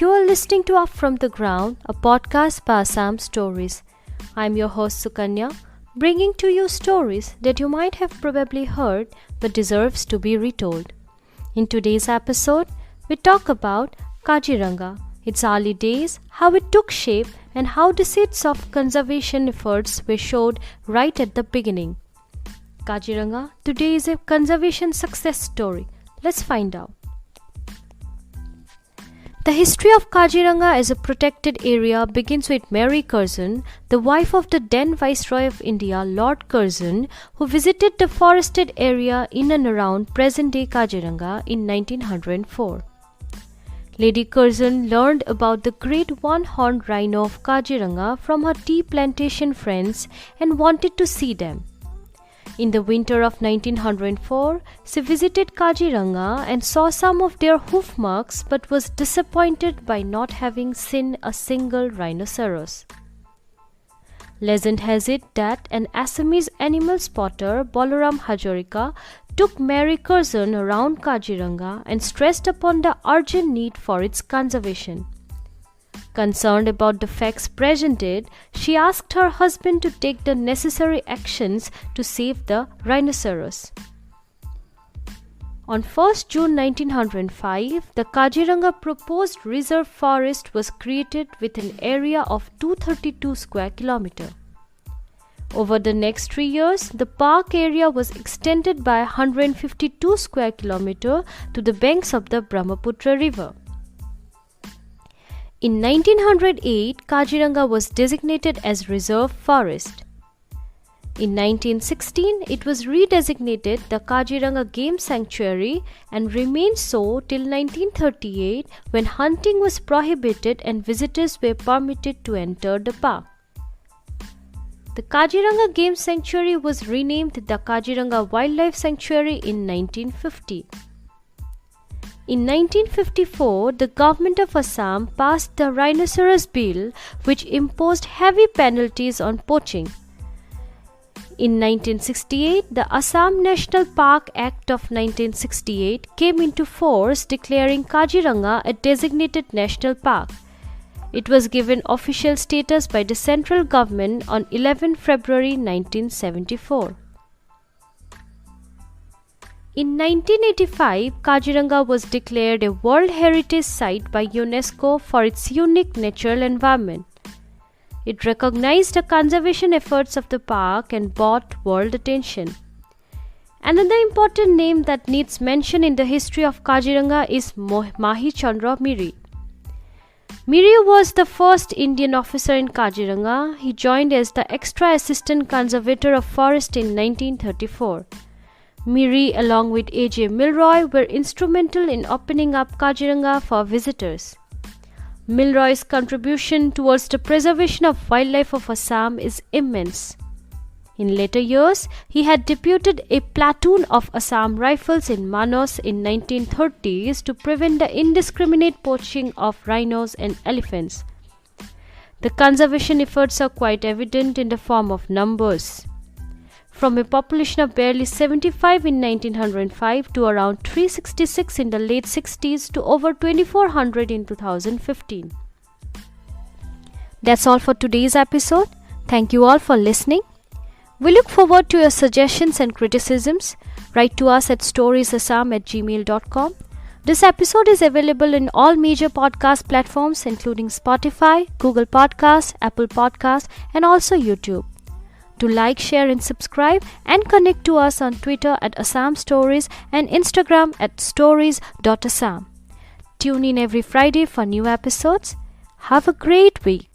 You are listening to Up From The Ground, a podcast by Assam.Stories. I'm your host Sukanya, bringing to you stories that you might have probably heard but deserves to be retold. In today's episode, we talk about Kaziranga, its early days, how it took shape, and how the seeds of conservation efforts were showed right at the beginning. Kaziranga today is a conservation success story. Let's find out. The history of Kaziranga as a protected area begins with Mary Curzon, the wife of the then Viceroy of India, Lord Curzon, who visited the forested area in and around present-day Kaziranga in 1904. Lady Curzon learned about the great one-horned rhino of Kaziranga from her tea plantation friends and wanted to see them. In the winter of 1904, she visited Kaziranga and saw some of their hoof marks but was disappointed by not having seen a single rhinoceros. Legend has it that an Assamese animal spotter, Balaram Hazarika, took Mary Curzon around Kaziranga and stressed upon the urgent need for its conservation. Concerned about the facts presented, she asked her husband to take the necessary actions to save the rhinoceros. On 1st June 1905, the Kaziranga proposed reserve forest was created with an area of 232 square kilometers. Over the next 3 years, the park area was extended by 152 square kilometers to the banks of the Brahmaputra river. In 1908, Kaziranga was designated as reserve forest. In 1916, it was redesignated the Kaziranga Game Sanctuary and remained so till 1938 when hunting was prohibited and visitors were permitted to enter the park. The Kaziranga Game Sanctuary was renamed the Kaziranga Wildlife Sanctuary in 1950. In 1954, the government of Assam passed the Rhinoceros Bill, which imposed heavy penalties on poaching. In 1968, the Assam National Park Act of 1968 came into force, declaring Kaziranga a designated national park. It was given official status by the central government on 11 February 1974. In 1985, Kaziranga was declared a World Heritage Site by UNESCO for its unique natural environment. It recognized the conservation efforts of the park and brought world attention. Another important name that needs mention in the history of Kaziranga is Mahi Chandra Miri. Miri was the first Indian officer in Kaziranga. He joined as the Extra Assistant Conservator of Forest in 1934. Miri, along with A.J. Milroy, were instrumental in opening up Kaziranga for visitors. Milroy's contribution towards the preservation of wildlife of Assam is immense. In later years, he had deputed a platoon of Assam Rifles in Manos in 1930s to prevent the indiscriminate poaching of rhinos and elephants. The conservation efforts are quite evident in the form of numbers. From a population of barely 75 in 1905 to around 366 in the late 60s to over 2400 in 2015. That's all for today's episode. Thank you all for listening. We look forward to your suggestions and criticisms. Write to us at storiesassam@gmail.com. This episode is available in all major podcast platforms including Spotify, Google Podcasts, Apple Podcasts, and also YouTube. To like, share and subscribe and connect to us on Twitter at Assam.Stories and Instagram at stories.assam. Tune in every Friday for new episodes. Have a great week.